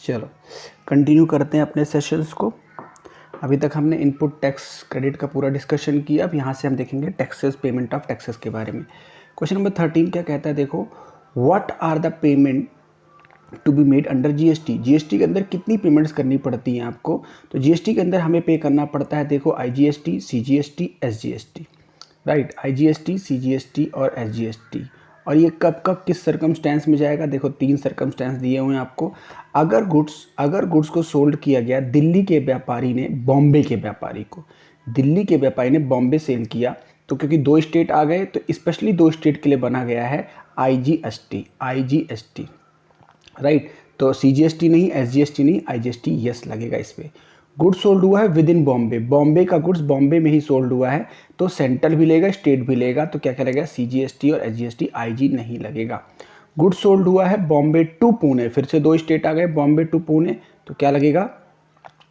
चलो कंटिन्यू करते हैं अपने सेशंस को। अभी तक हमने इनपुट टैक्स क्रेडिट का पूरा डिस्कशन किया। अब यहाँ से हम देखेंगे टैक्सेस, पेमेंट ऑफ टैक्सेस के बारे में। क्वेश्चन नंबर 13 क्या कहता है, देखो, what are the payment to be made under GST. GST के अंदर कितनी पेमेंट्स करनी पड़ती हैं आपको? तो जीएसटी के अंदर हमें पे करना पड़ता है, देखो, IGST, CGST, SGST, right. IGST, CGST और एसजीएसटी। और ये कब कब किस सर्कमस्टेंस में जाएगा? देखो 3 सर्कमस्टेंस दिए हुए हैं आपको। अगर गुड्स को सोल्ड किया गया दिल्ली के व्यापारी ने बॉम्बे के व्यापारी को, दिल्ली के व्यापारी ने बॉम्बे सेल किया, तो क्योंकि 2 स्टेट आ गए तो स्पेशली 2 स्टेट के लिए बना गया है आईजीएसटी, राइट। तो सीजीएसटी नहीं, एसजीएसटी नहीं, आईजीएसटी यस लगेगा इस पे। गुड्स सोल्ड हुआ है विद इन बॉम्बे, बॉम्बे का गुड्स बॉम्बे में ही सोल्ड हुआ है, तो सेंट्रल भी लेगा, स्टेट भी लेगा, तो क्या क्या लगेगा? सीजीएसटी और एसजीएसटी, आईजी नहीं लगेगा। गुड्स सोल्ड हुआ है बॉम्बे टू पुणे, फिर से 2 स्टेट आ गए, बॉम्बे टू पुणे, तो क्या लगेगा?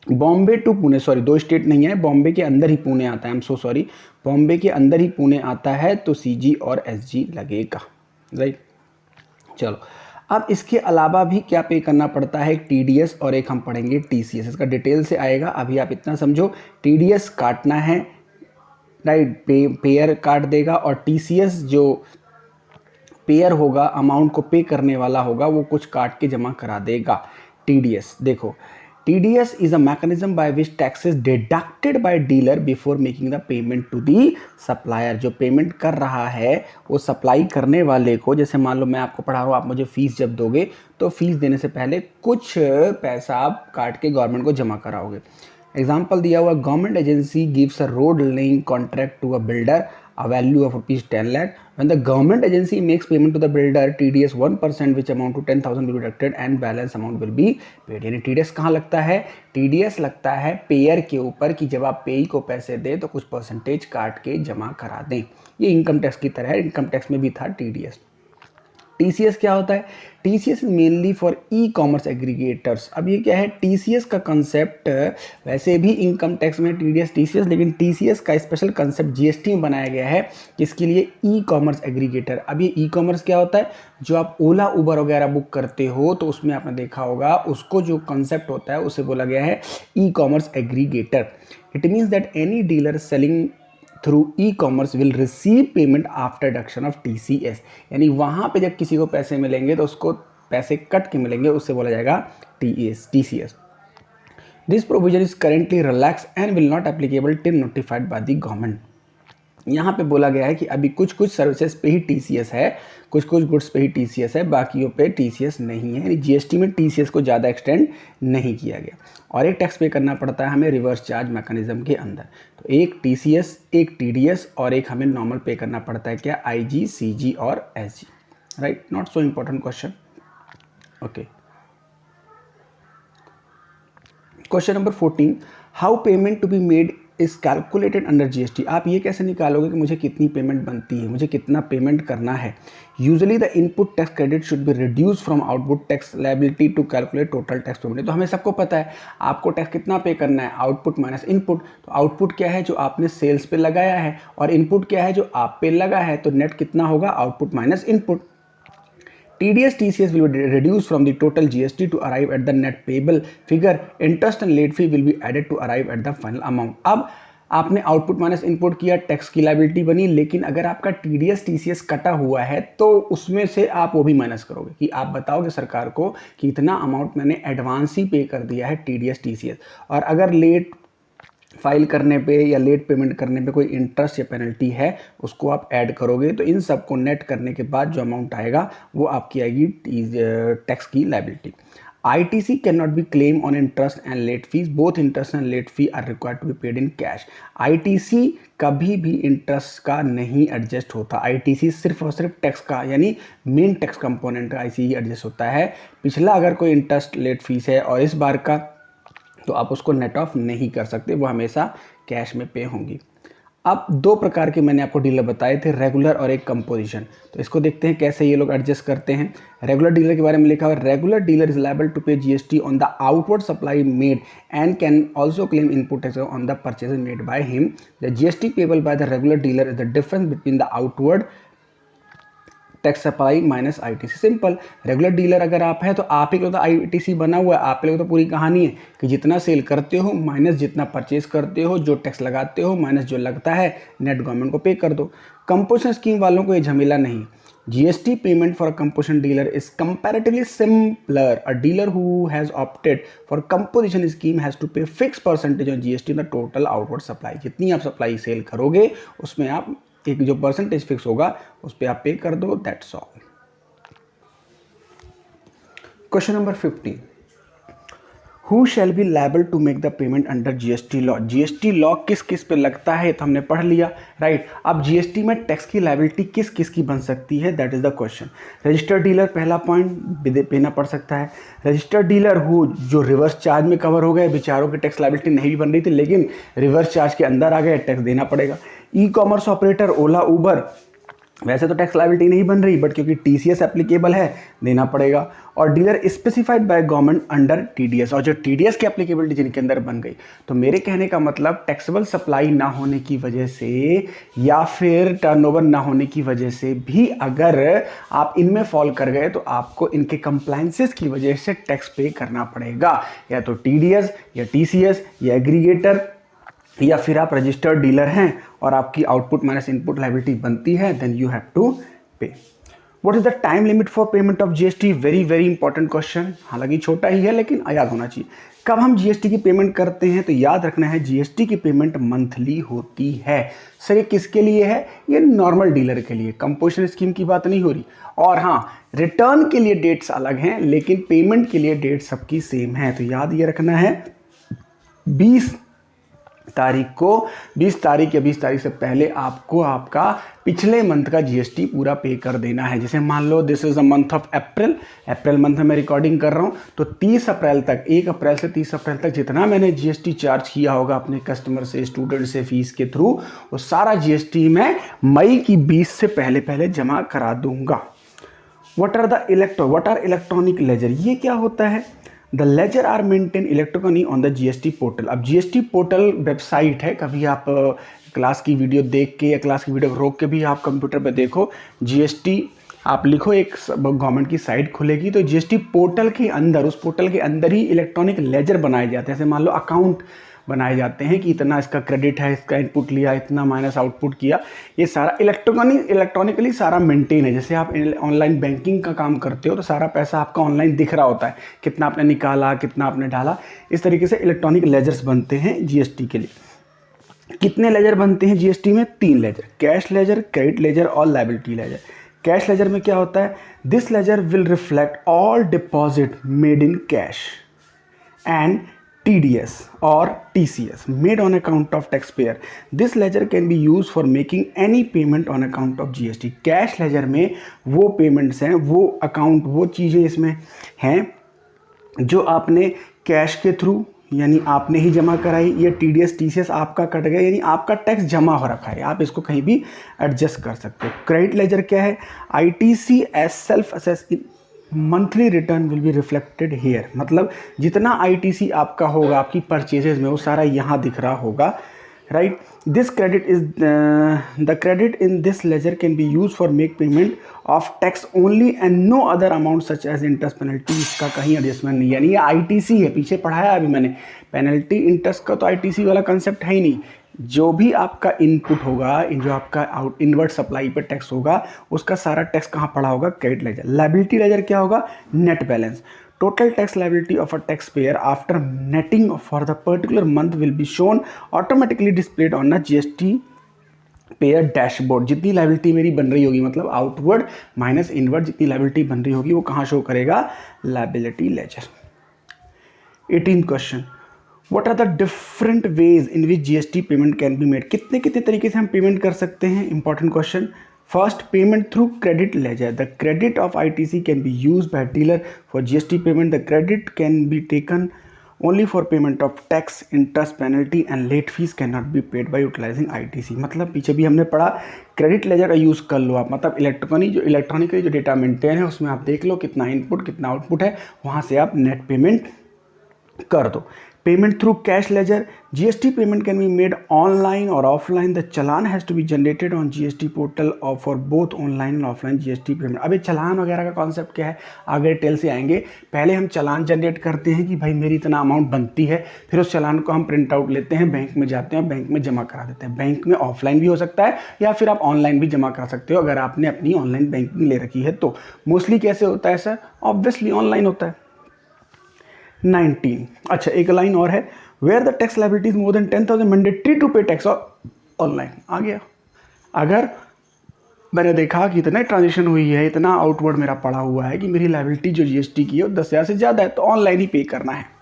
Bombay to Pune, sorry 2 state नहीं है, बॉम्बे के अंदर ही पुणे आता है, I am so sorry, Bombay के अंदर ही पुणे आता है, तो सीजी और एसजी लगेगा, राइट। चलो, अब इसके अलावा भी क्या पे करना पड़ता है? एक टीडीएस और एक हम पढ़ेंगे टीसीएस, इसका डिटेल से आएगा। अभी आप इतना समझो, टीडीएस काटना है, राइट, पेयर काट देगा, और टीसीएस जो पेयर होगा, अमाउंट को पे करने वाला होगा, वो कुछ काट के जमा करा देगा। टीडीएस, देखो, TDS is a mechanism by which tax is deducted by dealer before making the payment to the supplier। जो पेमेंट कर रहा है वो सप्लाई करने वाले को, जैसे मान लो मैं आपको पढ़ा रहा हूँ, आप मुझे फीस जब दोगे तो फीस देने से पहले कुछ पैसा आप काट के गवर्नमेंट को जमा कराओगे। एग्जाम्पल दिया हुआ, government agency gives a road laying contract to a builder a value of ₹10 lakh. When the government agency makes payment to the builder, TDS 1% which amount to 10,000 will be deducted and balance amount will be paid। यानी TDS कहाँ लगता है? TDS लगता है pair के ऊपर, कि जब आप पेई को पैसे दें तो कुछ परसेंटेज काट के जमा करा दें। ये इनकम टैक्स की तरह है, इनकम टैक्स में भी था TDS। टीसीएस क्या होता है? TCS mainly for e commerce aggregators. अब ये क्या है? टीसीएस का कंसेप्ट वैसे भी इनकम टैक्स में टीडीएस टीसीएस, लेकिन टीसीएस का स्पेशल कंसेप्ट जीएसटी में बनाया गया है, किसके लिए? E commerce aggregator. अब ये ई कॉमर्स क्या होता है? जो आप ओला उबर वगैरह बुक करते हो तो उसमें आपने देखा होगा, उसको जो कंसेप्ट होता है उसे बोला गया है e commerce aggregator. It means that any dealer selling through e commerce will receive payment after deduction of TCS. यानी वहाँ पे जब किसी को पैसे मिलेंगे तो उसको पैसे कट के मिलेंगे, उससे बोला जाएगा TCS. This provision is currently relax and will not applicable till notified by the government. यहाँ पे बोला गया है कि अभी कुछ कुछ सर्विसेज पे ही टीसीएस है, कुछ कुछ गुड्स पे ही टीसीएस है, बाकियों पे टीसीएस नहीं है। यानी जीएसटी में टीसीएस को ज़्यादा एक्सटेंड नहीं किया गया। और एक टैक्स पे करना पड़ता है हमें रिवर्स चार्ज मैकेनिज्म के अंदर। तो एक टीसीएस, एक टीडीएस और एक हमें नॉर्मल पे करना पड़ता है, क्या? आईजी, सीजी और SG, right. Not so important question. Okay, question number 14, how payment to be made is calculated under GST. आप ये कैसे निकालोगे कि मुझे कितनी पेमेंट बनती है, मुझे कितना पेमेंट करना है? Usually the input tax credit should be reduce from output tax liability to calculate total tax payment. तो हमें सबको पता है आपको टैक्स कितना पे करना है, आउटपुट माइनस इनपुट। तो आउटपुट क्या है? जो आपने सेल्स पे लगाया है, और इनपुट क्या है? जो आप पे लगा है। तो नेट कितना होगा? Output minus input. TDS TCS will be reduced from the total GST to arrive at the net payable figure. Interest and late fee will be added to arrive at the final amount। अब आपने output minus input किया, tax की liability बनी, लेकिन अगर आपका TDS TCS कटा हुआ है तो उसमें से आप वो भी माइनस करोगे, कि आप बताओगे सरकार को कि इतना अमाउंट मैंने एडवांस ही पे कर दिया है TDS TCS। और अगर लेट फाइल करने पे या लेट पेमेंट करने पे कोई इंटरेस्ट या पेनल्टी है, उसको आप ऐड करोगे। तो इन सब को नेट करने के बाद जो अमाउंट आएगा वो आपकी आएगी टैक्स की liability. ITC can not be claim on interest and late fees, both interest and late fee are required to be paid in cash. ITC कभी भी इंटरेस्ट का नहीं एडजस्ट होता। ITC सिर्फ और सिर्फ टैक्स का, यानी मेन टैक्स कंपोनेंट का IC ही एडजस्ट होता है। पिछला अगर कोई इंटरेस्ट लेट फीस है और इस बार का, तो आप उसको नेट ऑफ नहीं कर सकते, वो हमेशा कैश में पे होंगी। अब 2 प्रकार के मैंने आपको डीलर बताए थे, रेगुलर और एक कंपोजिशन। तो इसको देखते हैं कैसे ये लोग एडजस्ट करते हैं। रेगुलर डीलर के बारे में लिखा हुआ है, regular dealer is liable to pay GST on the outward supply made and can also claim input tax on the purchase made by him. The GST payable by the regular dealer is the difference between the outward tax supply minus ITC, simple. Regular dealer अगर आप हैं तो आप ही को तो ITC बना हुआ है, आप ही को तो पूरी कहानी है कि जितना सेल करते हो माइनस जितना परचेज करते हो, जो टैक्स लगाते हो माइनस जो लगता है, नेट गवर्नमेंट को पे कर दो। कंपोजिशन स्कीम वालों को ये झमेला नहीं। GST payment for a composition dealer is comparatively simpler. A dealer who has opted for composition scheme has to pay fixed percentage on GST on the total outward supply. जितनी आप supply cell करोगे उसमें आप एक जो percentage fix होगा उस पर आप पे कर दो, that's all. Question number 15, Who shall be liable to make the payment under GST law? GST law किस किस पे लगता है तो हमने पढ़ लिया, राइट। अब GST में टैक्स की लायबिलिटी किस किस की बन सकती है, that is the question. Registered dealer पहला पॉइंट देना पड़ सकता है। रजिस्टर्ड डीलर हो जो रिवर्स चार्ज में कवर हो गए, बेचारों की टैक्स लायबिलिटी नहीं भी बन रही थी लेकिन रिवर्स चार्ज के अंदर आ गए, टैक्स देना पड़ेगा। ई कॉमर्स ऑपरेटर ओला उबर, वैसे तो टैक्स लायबिलिटी नहीं बन रही बट क्योंकि TCS एप्लीकेबल है देना पड़ेगा। और dealer specified by government under TDS, और जो TDS की एप्लीकेबिलिटी जिनके अंदर बन गई। तो मेरे कहने का मतलब टैक्सेबल सप्लाई ना होने की वजह से या फिर टर्नओवर ना होने की वजह से भी अगर आप इनमें फॉल कर गए तो आपको इनके कंप्लायंसेस की वजह से टैक्स पे करना पड़ेगा, या तो TDS या TCS या एग्रीगेटर या फिर आप रजिस्टर्ड डीलर हैं और आपकी आउटपुट माइनस इनपुट लायबिलिटी बनती है, देन यू हैव टू पे। What is the time limit for payment of GST? Very very important question, हालांकि छोटा ही है लेकिन याद होना चाहिए। कब हम GST की पेमेंट करते हैं तो याद रखना है GST की पेमेंट मंथली होती है। सर ये किसके लिए है? ये नॉर्मल डीलर के लिए, कंपोजिशन स्कीम की बात नहीं हो रही। और हाँ, रिटर्न के लिए डेट्स अलग हैं लेकिन पेमेंट के लिए डेट सबकी सेम है। तो याद ये रखना है 20 तारीख को, 20 तारीख या 20 तारीख से पहले आपको आपका पिछले मंथ का GST पूरा पे कर देना है। जैसे मान लो this is the month of April month में मैं रिकॉर्डिंग कर रहा हूँ तो 30 अप्रैल तक, 1 अप्रैल से 30 अप्रैल तक जितना मैंने GST चार्ज किया होगा अपने कस्टमर से, स्टूडेंट से, फीस के थ्रू, वो सारा GST मैं मई की 20 से पहले पहले जमा करा दूंगा। What are electronic ledger? ये क्या होता है? The ledger are maintain electronically on the GST portal. अब GST पोर्टल वेबसाइट है, कभी आप क्लास की वीडियो देख के या क्लास की वीडियो रोक के भी आप कंप्यूटर पे देखो, GST आप लिखो, एक गवर्नमेंट की साइट खुलेगी तो GST पोर्टल के अंदर, उस पोर्टल के अंदर ही इलेक्ट्रॉनिक लेजर बनाए जाते हैं। जैसे मान लो अकाउंट बनाए जाते हैं कि इतना इसका क्रेडिट है, इसका इनपुट लिया, इतना माइनस आउटपुट किया, ये सारा इलेक्ट्रॉनिकली सारा मेंटेन है। जैसे आप ऑनलाइन बैंकिंग का काम करते हो तो सारा पैसा आपका ऑनलाइन दिख रहा होता है, कितना आपने निकाला, कितना आपने डाला। इस तरीके से इलेक्ट्रॉनिक लेजर्स बनते हैं GST के लिए। कितने लेजर बनते हैं GST में? 3 ledger, cash ledger, credit ledger और लायबिलिटी लेजर। कैश लेजर में क्या होता है? This ledger will reflect all deposit made in cash and TDS or TCS made on account of taxpayer. This ledger can be used for making any payment on account of GST. Cash ledger में वो payments हैं, वो account, वो चीज़ें इसमें हैं जो आपने कैश के थ्रू यानी आपने ही जमा कराई, या TDS TCS आपका कट गया यानी आपका टैक्स जमा हो रखा है, आप इसको कहीं भी एडजस्ट कर सकते हो। क्रेडिट लेजर क्या है? ITC as self assess monthly return will be reflected here. मतलब जितना ITC आपका होगा आपकी परचेजेज में वो सारा यहाँ दिख रहा होगा, right. This credit is the credit in this ledger can be use for make payment of tax only and no other amount such as interest penalty. इसका कहीं एडजस्टमेंट नहीं है, यानी ये ITC है, पीछे पढ़ाया अभी मैंने, पेनल्टी इंटरेस्ट का तो ITC वाला कंसेप्ट है ही नहीं। जो भी आपका इनपुट होगा, जो आपका इनवर्ट सप्लाई पे टैक्स होगा, उसका सारा टैक्स कहाँ पड़ा होगा? Credit ledger. लायबिलिटी लेजर क्या होगा? Net balance. Total tax liability of a tax payer after netting for the particular month will be shown automatically displayed on the GST payer dashboard. जितनी liability मेरी बन रही होगी, मतलब आउटवर्ड माइनस इनवर्ड जितनी liability बन रही होगी वो कहाँ शो करेगा? Liability ledger. 18th question, What are the different ways in which GST payment can be made? कितने कितने तरीके से हम पेमेंट कर सकते हैं? Important question. First, payment through credit ledger. The credit of ITC can be use by dealer for GST payment. The credit can be taken only for payment of tax, interest, penalty and late fees can not be paid by utilising ITC। मतलब पीछे भी हमने पढ़ा, credit ledger का use कर लो आप, मतलब electronically जो डेटा मेंटेन है उसमें आप देख लो कितना इनपुट कितना आउटपुट है, वहाँ से आप नेट पेमेंट कर दो। Payment through cash ledger. GST payment can be made online or offline. The challan has to be generated on GST portal or for both online and offline GST payment. अब ये चलान वगैरह का concept क्या है, आगे detail से आएंगे। पहले हम चलान जनरेट करते हैं कि भाई मेरी इतना अमाउंट बनती है, फिर उस चलान को हम प्रिंट आउट लेते हैं, बैंक में जाते हैं और बैंक में जमा करा देते हैं। बैंक में ऑफलाइन भी हो सकता है या फिर आप ऑनलाइन भी जमा करा सकते हो अगर आपने अपनी ऑनलाइन बैंकिंग ले रखी है तो। मोस्टली कैसे होता है सर? ऑब्वियसली ऑनलाइन होता है। 19, अच्छा एक लाइन और है, where the tax liability is more than 10,000 mandatory to pay tax online. आ गया। अगर मैंने देखा कि इतना ट्रांजेक्शन हुई है, इतना आउटवर्ड मेरा पड़ा हुआ है कि मेरी लायबिलिटी जो जीएसटी की है वो 10,000 से ज़्यादा है, तो ऑनलाइन ही पे करना है।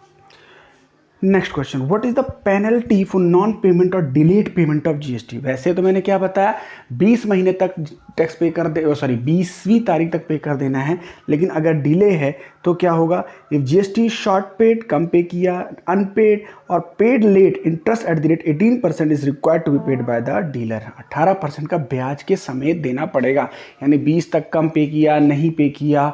Next question, what is the penalty for non payment और डिलेड पेमेंट ऑफ जीएसटी? वैसे तो मैंने क्या बताया, 20 महीने तक टैक्स पे कर दे, सॉरी 20वीं तारीख तक पे कर देना है, लेकिन अगर डिले है तो क्या होगा? इफ जीएसटी शॉर्ट पेड, कम पे किया, अनपेड और paid late, interest at the rate 18% is required to be paid by the dealer. 18% का ब्याज के समेत देना पड़ेगा, यानी 20 तक कम पे किया, नहीं पे किया,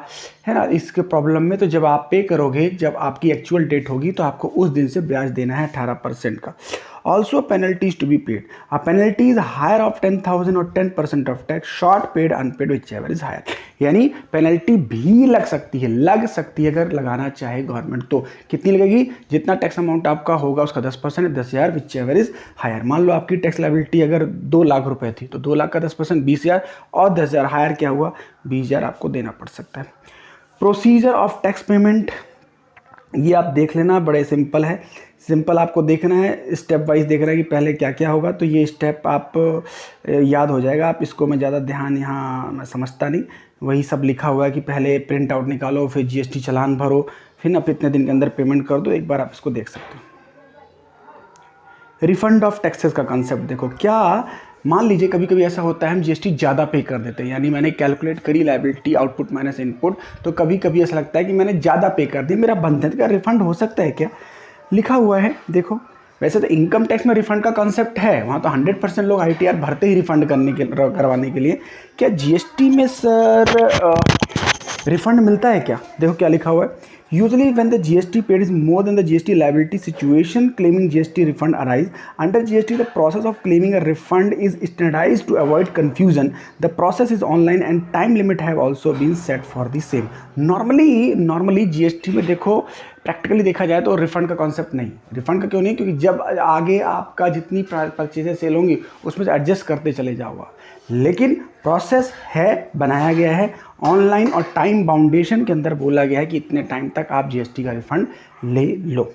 है ना, इसके प्रॉब्लम में तो जब आप पे करोगे, जब आपकी एक्चुअल डेट होगी तो आपको उस दिन से ब्याज देना है 18% का। Also penalties to be paid, a penalty is higher of 10,000 और 10% of tax, short paid, unpaid whichever is higher. यानी पेनल्टी भी लग सकती है अगर लगाना चाहे गवर्नमेंट तो। कितनी लगेगी? जितना टैक्स अमाउंट आपका होगा उसका 10%, 10,000 विच एवर इज हायर। मान लो आपकी टैक्स लायबिलिटी अगर 2 लाख रुपए थी तो 2 लाख का 10% 20,000 और 10,000 हायर क्या हुआ? 20,000 आपको देना पड़ सकता है। प्रोसीजर ऑफ टैक्स पेमेंट, ये आप देख लेना, बड़े सिंपल है। सिंपल आपको देखना है, स्टेप वाइज देखना है कि पहले क्या क्या होगा, तो ये स्टेप आप याद हो जाएगा। आप इसको मैं ज़्यादा ध्यान यहाँ मैं समझता नहीं, वही सब लिखा हुआ है कि पहले प्रिंट आउट निकालो, फिर जीएसटी चालान भरो, फिर आप इतने दिन के अंदर पेमेंट कर दो। एक बार आप इसको देख सकते हो। रिफंड ऑफ टैक्सेस का कंसेप्ट देखो, क्या मान लीजिए कभी कभी ऐसा होता है हम जीएसटी ज़्यादा पे कर देते हैं, यानी मैंने कैलकुलेट करी लायबिलिटी आउटपुट माइनस इनपुट, तो कभी कभी ऐसा लगता है कि मैंने ज़्यादा पे कर दिया, मेरा बंधन का रिफंड हो सकता है क्या? लिखा हुआ है देखो। वैसे तो इनकम टैक्स में रिफंड का कॉन्सेप्ट है, वहाँ तो 100% लोग आईटीआर भरते ही रिफंड करवाने के लिए। क्या जीएसटी में सर रिफंड मिलता है क्या? देखो क्या लिखा हुआ है, usually when the GST paid is more than the GST liability, situation claiming GST refund arise. Under GST, the process of claiming a refund is standardized to avoid confusion. The process is online and time limit have also been set for the same. Normally GST में देखो, practically देखा जाए तो refund का concept नहीं। Refund का क्यों नहीं? क्योंकि जब आगे आपका जितनी परचेजें सेल होंगी उसमें से एडजस्ट करते चले जाओगा, लेकिन प्रोसेस है, बनाया गया है ऑनलाइन और टाइम बाउंडेशन के अंदर बोला गया है कि इतने टाइम तक आप जीएसटी का रिफंड ले लो।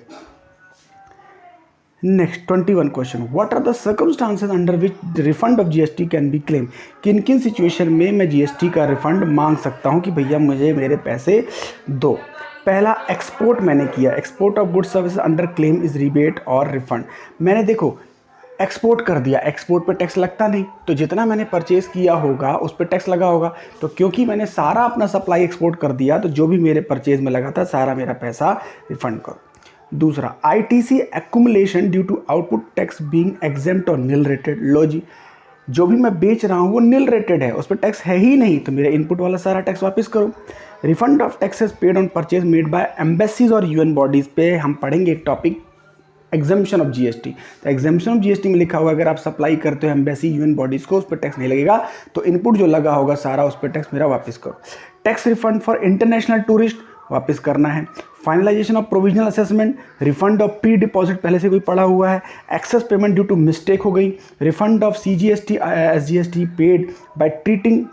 Next 21 question, what are the circumstances under which refund of GST can be claim? किन किन सिचुएशन में मैं जीएसटी का रिफंड मांग सकता हूं कि भैया मुझे मेरे पैसे दो? पहला, एक्सपोर्ट मैंने किया, export of goods services under claim is rebate और रिफंड। मैंने देखो एक्सपोर्ट कर दिया, एक्सपोर्ट पे टैक्स लगता नहीं, तो जितना मैंने परचेज़ किया होगा उस पर टैक्स लगा होगा, तो क्योंकि मैंने सारा अपना सप्लाई एक्सपोर्ट कर दिया तो जो भी मेरे परचेज में लगा था सारा मेरा पैसा रिफंड करो। दूसरा, ITC accumulation due to output tax being exempt और निल रेटेड। लो जी, जो भी मैं बेच रहा हूँ वो निल रेटेड है, उस पर टैक्स है ही नहीं, तो मेरा इनपुट वाला सारा टैक्स वापस करो। Refund of taxes paid on purchase made bye embassies और यूएन बॉडीज़ पे हम पढ़ेंगे एक टॉपिक, एग्जाम्पशन ऑफ जीएसटी। तो एग्जाम्पशन ऑफ जीएसटी में लिखा हुआ है अगर आप सप्लाई करते हो एम्बेसी यूएन बॉडीज़ को, उस पर टैक्स नहीं लगेगा, तो इनपुट जो लगा होगा सारा उस पर टैक्स मेरा वापस करो। Tax refund for international tourist वापस करना है। Finalisation of provisional assessment, refund of pre deposit पहले से कोई पड़ा हुआ है, excess payment due to mistake हो गई, refund of CGST SGST paid by treating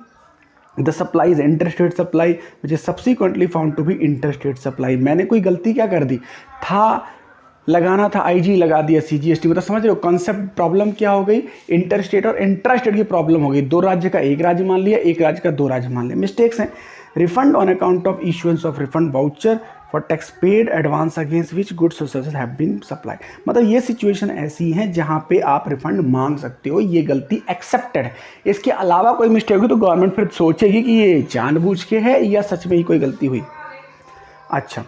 the supply is interstate supply which is subsequently found to be interstate supply. मैंने कोई गलती क्या कर दी था, लगाना था आईजी लगा दिया सीजीएसटी में, तो समझ रहे हो कॉन्सेप्ट। प्रॉब्लम क्या हो गई, इंटरस्टेट और इंट्रास्टेट की प्रॉब्लम हो गई, दो राज्य का एक राज्य मान लिया, एक राज्य का दो राज्य मान लिया, मिस्टेक्स हैं। Refund on account of issuance of refund voucher for tax paid advance against which goods और सर्विसेज हैव बीन सप्लाइड। मतलब ये सिचुएशन ऐसी है जहाँ पे आप रिफंड मांग सकते हो, ये गलती एक्सेप्टेड है। इसके अलावा कोई मिस्टेक हुई तो गवर्नमेंट फिर सोचेगी कि ये जानबूझ के है या सच में ही कोई गलती हुई। अच्छा,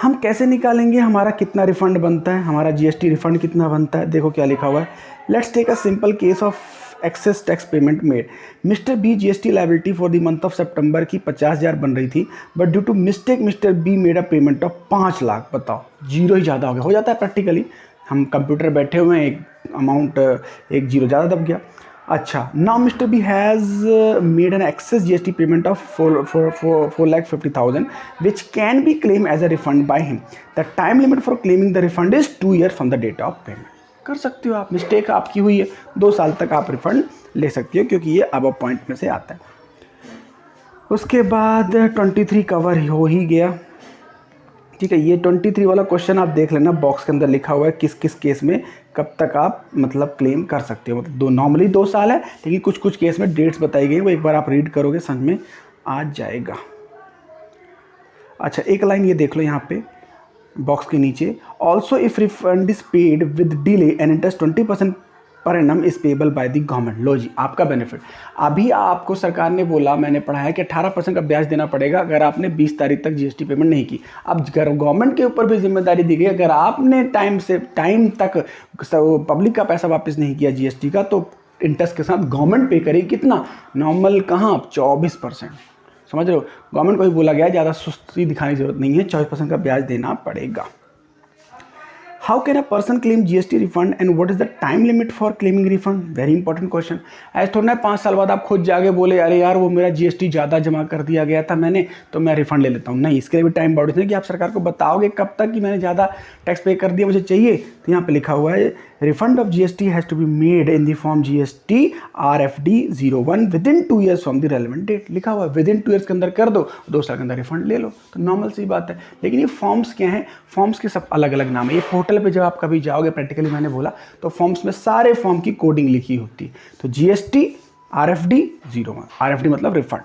हम कैसे निकालेंगे हमारा कितना रिफंड बनता है, हमारा जीएसटी रिफंड कितना बनता है? देखो क्या लिखा हुआ है, let's take a simple case of excess tax payment made. Mr. B GST liability for the month of September की 50,000 बन रही थी, but due to mistake Mr. B made a payment of 5 lakh. बताओ, जीरो ही ज़्यादा हो जाता है प्रैक्टिकली. हम कंप्यूटर बैठे हुए हैं, एक अमाउंट एक जीरो ज़्यादा दब गया. अच्छा, now mister B has made an excess GST payment of 4,50,000 which can be claim as a refund by him. The time limit for claiming the refund is 2 year from the date of payment. कर सकते हो आप, mistake आपकी हुई है, 2 साल तक आप रिफंड ले सकते हो क्योंकि ये अब पॉइंट में से आता है. उसके बाद 23 कवर हो ही गया. ठीक है, ये 23 वाला क्वेश्चन आप देख लेना, बॉक्स के अंदर लिखा हुआ है किस किस केस में कब तक आप मतलब क्लेम कर सकते हो. मतलब नॉर्मली 2 साल है, लेकिन कुछ कुछ केस में डेट्स बताई गई, वो एक बार आप रीड करोगे समझ में आ जाएगा. अच्छा, एक लाइन ये देख लो यहाँ पे बॉक्स के नीचे, also if refund is paid with delay and interest 20% per annum is payable by the government. लो जी, आपका बेनिफिट. अभी आपको सरकार ने बोला, मैंने पढ़ा है कि 18% का ब्याज देना पड़ेगा अगर आपने 20 तारीख तक GST पेमेंट नहीं की. अब गवर्नमेंट के ऊपर भी जिम्मेदारी दी गई, अगर आपने टाइम तक पब्लिक का पैसा वापस नहीं किया GST का, तो इंटरेस्ट के साथ गवर्नमेंट पे करेगी. कितना? नॉर्मल कहाँ, 24%. समझ रहे हो, गवर्नमेंट को भी बोला गया ज़्यादा सुस्ती दिखाने की जरूरत नहीं है, 24% का ब्याज देना पड़ेगा. How can a person claim GST refund and what is the time limit for claiming refund? Very important question. ऐसा थोड़ा ना 5 साल बाद आप खुद जाके बोले अरे यार वो मेरा GST ज़्यादा जमा कर दिया गया था मैंने, तो मैं रिफंड ले लेता हूँ. नहीं, इसके लिए भी टाइम बाउंड है कि आप सरकार को बताओगे कब तक कि मैंने ज़्यादा टैक्स पे कर दिया, मुझे चाहिए. तो यहाँ पे लिखा हुआ है refund of GST has to be made in the form GST RFD 01 within 2 years from the relevant date. लिखा हुआ है विद इन 2 ईयर्स के अंदर कर दो, 2 साल के अंदर रिफंड ले लो. तो नॉर्मल सी बात है. लेकिन ये फॉर्म्स क्या हैं, फॉर्म्स के सब अलग अलग नाम है. ये पोर्टल पे जब आप कभी जाओगे, प्रैक्टिकली मैंने बोला, तो फॉर्म्स में सारे फॉर्म की कोडिंग लिखी होती है. तो GST RFD 01, RFD मतलब रिफंड,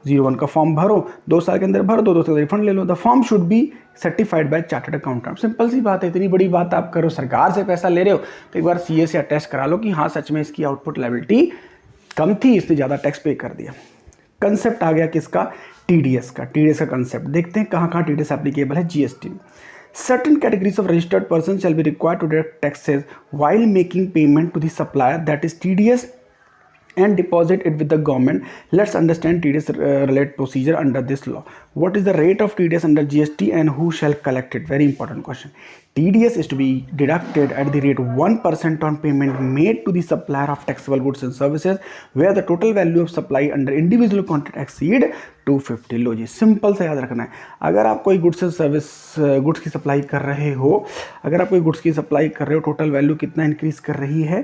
01 का फॉर्म भरो, 2 साल के अंदर भर दो, 2 साल रिफंड ले लो. The form should be certified by chartered accountant. Simple सी बात है. इतनी बड़ी बात आप करो, सरकार से पैसा ले रहे हो तो एक बार CA से अटेस्ट करा लो कि हाँ सच में इसकी आउटपुट लायबिलिटी कम थी, इसने ज़्यादा टैक्स पे कर दिया. कंसेप्ट आ गया किसका, TDS का. TDS का कंसेप्ट देखते हैं कहाँ कहाँ TDS एप्लीकेबल है GST में. Certain categories of registered persons shall be required to deduct taxes while making payment to the supplier, that is TDS, and deposit it with the government. Let's understand TDS related procedure under this law. What is the rate of TDS under GST and who shall collect it? Very important question. TDS is to be deducted at the rate 1% on payment made to the supplier of taxable goods and services where the total value of supply under individual contract exceed 250. Low ji, simple से याद रखना है. अगर आप कोई goods and service goods की supply कर रहे हो, अगर आप कोई गुड्स की सप्लाई कर रहे हो, टोटल वैल्यू कितना इंक्रीज कर रही है,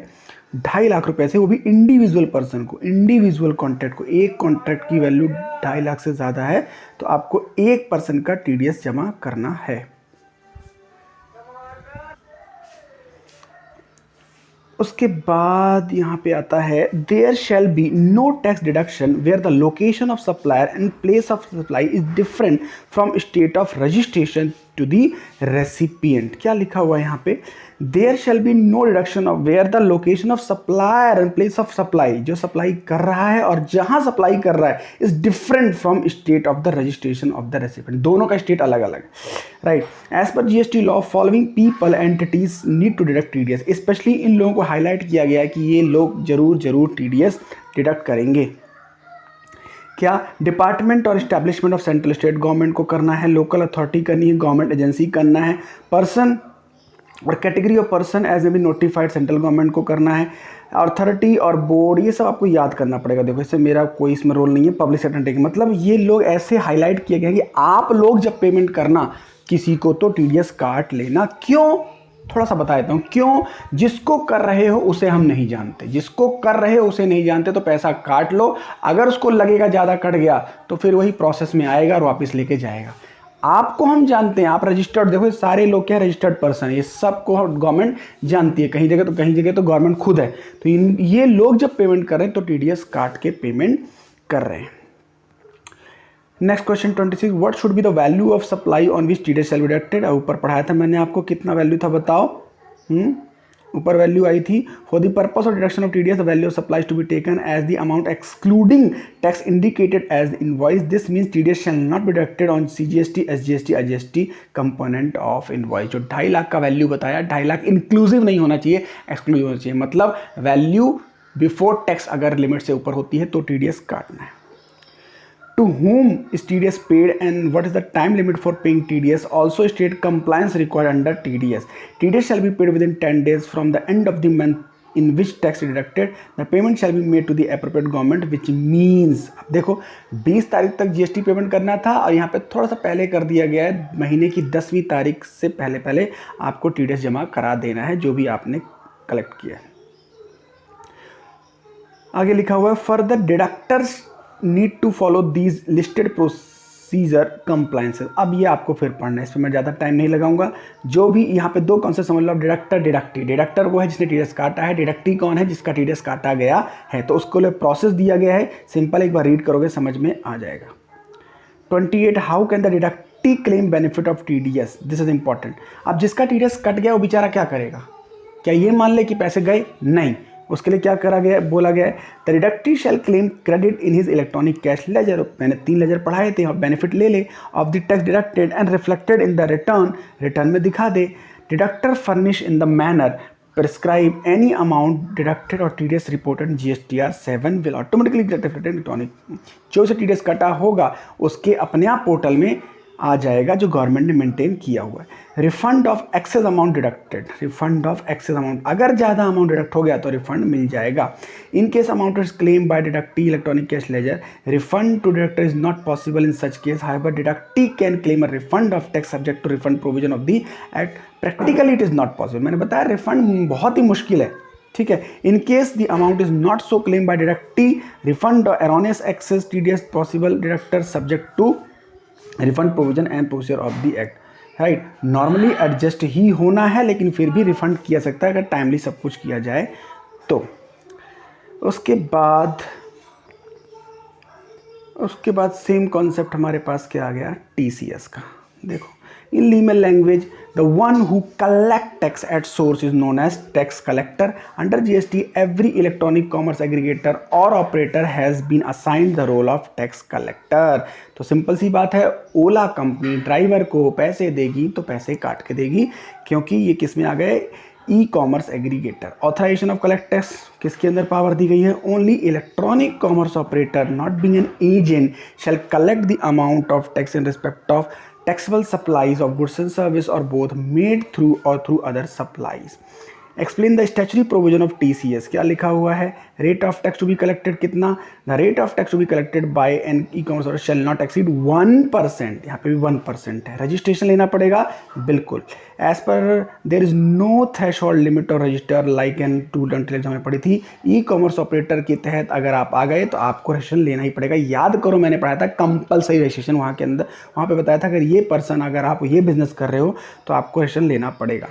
2.5 लाख रुपए से, वो भी इंडिविजुअल पर्सन को, इंडिविजुअल कॉन्ट्रैक्ट को. एक कॉन्ट्रैक्ट की वैल्यू 2.5 लाख से ज़्यादा है तो आपको 1% का TDS जमा करना है. उसके बाद यहाँ पे आता है there shall be no tax deduction where the location of supplier and place of supply is different from state of registration to the recipient. क्या लिखा हुआ है यहाँ पे, there shall be no deduction of where the location of supplier and place of supply. जो supply कर रहा है और जहाँ सप्लाई कर रहा है is different from state of the registration of the recipient. दोनों का स्टेट अलग अलग है. Right, as per GST law following people entities need to deduct TDS. Specially इन लोगों को हाईलाइट किया गया है कि ये लोग जरूर TDS डिडक्ट करेंगे. क्या, डिपार्टमेंट और establishment of central state government को करना है, लोकल अथॉरिटी करनी है, गवर्नमेंट एजेंसी करना है, पर्सन और category of person as a be notified central government को करना है, अथॉरिटी और बोर्ड, ये सब आपको याद करना पड़ेगा. देखो इससे मेरा कोई इसमें रोल नहीं है. पब्लिक सेक्टर टेक मतलब ये लोग ऐसे हाईलाइट किए गए कि आप लोग जब पेमेंट करना किसी को तो TDS काट लेना. क्यों, थोड़ा सा बता देता हूँ क्यों. जिसको कर रहे हो उसे हम नहीं जानते, जिसको कर रहे हो उसे नहीं जानते, तो पैसा काट लो. अगर उसको लगेगा ज़्यादा कट गया तो फिर वही प्रोसेस में आएगा और वापस लेके जाएगा. आपको हम जानते हैं, आप रजिस्टर्ड, देखो सारे लोग क्या रजिस्टर्ड पर्सन, ये सबको गवर्नमेंट जानती है. कहीं जगह तो गवर्नमेंट खुद है. तो ये लोग जब पेमेंट कर रहे हैं तो TDS काट के पेमेंट कर रहे हैं. Next question 26, what should be the value of supply on which TDS shall be deducted. ऊपर पढ़ाया था मैंने आपको, कितना वैल्यू था बताओ. ऊपर वैल्यू आई थी, for the purpose of deduction of TDS the value of supply to be taken as the amount excluding tax indicated as invoice. This means TDS shall not be deducted on CGST SGST IGST component of invoice. जो 2.5 लाख का value बताया, 2.5 lakh inclusive नहीं होना चाहिए, exclusive होना चाहिए. मतलब value before tax अगर लिमिट से ऊपर होती है तो TDS काटना है। To whom is TDS paid and what is the time limit for paying TDS? Also state compliance required under TDS. TDS shall be paid within 10 days from the end of the month in which tax is deducted. The payment shall be made to the appropriate government, which means अब देखो 20 तारीख तक GST payment करना था और यहाँ पे थोड़ा सा पहले कर दिया गया है, महीने की 10वीं तारीख से पहले पहले आपको TDS जमा करा देना है जो भी आपने कलेक्ट किया है। आगे लिखा हुआ है further deductors need to follow these listed procedure compliances. अब ये आपको फिर पढ़ना है, इस पर मैं ज़्यादा टाइम नहीं लगाऊंगा। जो भी यहाँ पे दो कॉन्सेप्ट समझ लो, डिडक्टर डिडक्टी। डिडक्टर वो है जिसने TDS काटा है, डिडक्टी कौन है जिसका TDS काटा गया है। तो उसको लिए प्रोसेस दिया गया है, सिंपल एक बार रीड करोगे समझ में आ जाएगा। 28 how can the deductee claim benefit of TDS? This is important. अब जिसका TDS कट गया वो बेचारा क्या करेगा? क्या ये मान ले कि पैसे गए? नहीं, उसके लिए क्या करा गया, बोला गया है the deductee shall claim credit in his electronic cash ledger. मैंने 3 लेजर पढ़ाए थे, और बेनिफिट ले ले of the tax deducted and reflected in the return, return में दिखा दे। Deductor furnish in the manner prescribe any amount deducted और TDS reported GSTR 7 will automatically get reflected electronic. जो से TDS कटा होगा उसके अपने आप पोर्टल में आ जाएगा जो गवर्नमेंट ने मेंटेन किया हुआ है। Refund of excess amount deducted, refund of excess amount, अगर ज़्यादा अमाउंट डिडक्ट हो गया तो रिफंड मिल जाएगा। In case amount is claim by deductee electronic cash ledger, refund to deductor is not possible in such case, however deductee can claim a refund of tax subject to refund provision of the act. Practically it is not possible, मैंने बताया refund बहुत ही मुश्किल है, ठीक है। In case the amount is not so claim by deductee, refund erroneous excess TDS possible deductor subject to refund provision and procedure of the act, right. Normally adjust ही होना है लेकिन फिर भी रिफंड किया सकता है अगर टाइमली सब कुछ किया जाए तो। उसके बाद सेम कॉन्सेप्ट हमारे पास क्या आ गया, TCS का। देखो in legal language the one who collect tax at source is known as tax collector. Under GST every electronic commerce aggregator और operator has been assigned the role of tax collector. तो simple सी बात है, ओला company driver को पैसे देगी तो पैसे काट के देगी, क्योंकि ये किस में आ गए, e-commerce aggregator. Authorization of collect tax किसके अंदर पावर दी गई है, only electronic commerce operator not being an agent shall collect the amount of tax in respect of taxable supplies of goods and service or both made through or through other supplies. Explain the statutory provision of TCS। क्या लिखा हुआ है, rate of tax to be collected कितना, the rate of tax to be collected by an ecommerce operator shall not exceed 1%। यहाँ पे भी 1% है। Registration लेना पड़ेगा, बिल्कुल as per there is no threshold limit और register like an tool and trail हमें पड़ी थी। ई-कॉमर्स ऑपरेटर के तहत अगर आप आ गए तो आपको रजिस्ट्रेशन लेना ही पड़ेगा। याद करो मैंने पढ़ाया था कंपलसरी रजिस्ट्रेशन, वहाँ के अंदर वहाँ पे बताया था अगर ये पर्सन अगर आप ये बिजनेस कर रहे हो तो आपको रजिस्ट्रेशन लेना पड़ेगा।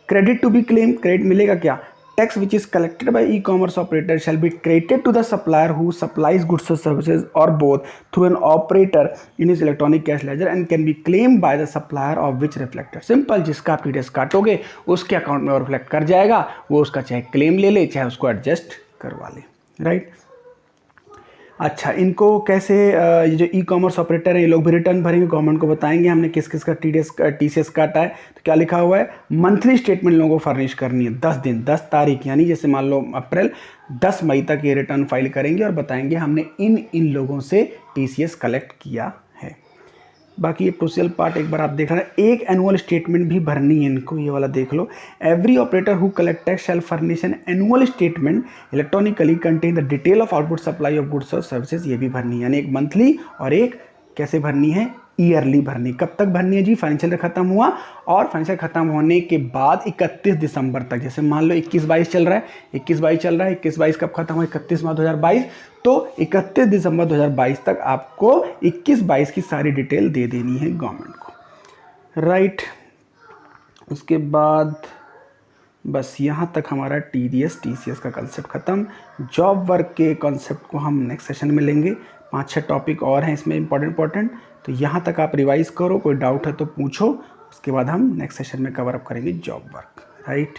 Credit to be claim, credit मिलेगा क्या, tax which is collected by e-commerce operator shall be credited to the supplier who supplies goods और सर्विसेज और both through an operator in his electronic cash ledger and can be claim by the supplier of which reflected. Simple, जिसका आप TDS काटोगे उसके account में और reflect कर जाएगा, वो उसका चाहे क्लेम ले ले चाहे उसको एडजस्ट करवा ले, राइट। अच्छा, इनको कैसे ये जो ई-कॉमर्स ऑपरेटर है ये लोग भी रिटर्न भरेंगे, गवर्नमेंट को बताएंगे हमने किस किस का TCS काटा है। तो क्या लिखा हुआ है, मंथली स्टेटमेंट लोगों को फर्निश करनी है 10 दिन 10 तारीख, यानी जैसे मान लो अप्रैल 10 मई तक ये रिटर्न फाइल करेंगे और बताएंगे हमने इन लोगों से TCS कलेक्ट किया है। बाकी ये प्रोसीजर पार्ट एक बार आप देख रहे हैं। एक एनुअल स्टेटमेंट भी भरनी है इनको, ये वाला देख लो। Every operator who collect tax shall furnish an annual statement electronically contain the detail of output supply of goods और सर्विसेज। ये भी भरनी है, यानी एक मंथली और एक कैसे भरनी है, ईयरली भरनी। कब तक भरनी है जी, फाइनेंशियल खत्म हुआ और फाइनेंशियल खत्म होने के बाद 31 दिसंबर तक। जैसे मान लो 21-22 चल रहा है, 21-22 कब खत्म हुआ, 31 मार्च 2022, तो 31 दिसंबर 2022 तक आपको 21-22 की सारी डिटेल दे देनी है गवर्नमेंट को, राइट। उसके बाद बस यहाँ तक हमारा TCS का कंसेप्ट ख़त्म। जॉब वर्क के कॉन्सेप्ट को हम नेक्स्ट सेशन में लेंगे, 5-6 टॉपिक और हैं इसमें इंपॉर्टेंट। तो यहाँ तक आप रिवाइज करो, कोई डाउट है तो पूछो, उसके बाद हम नेक्स्ट सेशन में कवर अप करेंगे जॉब वर्क, राइट।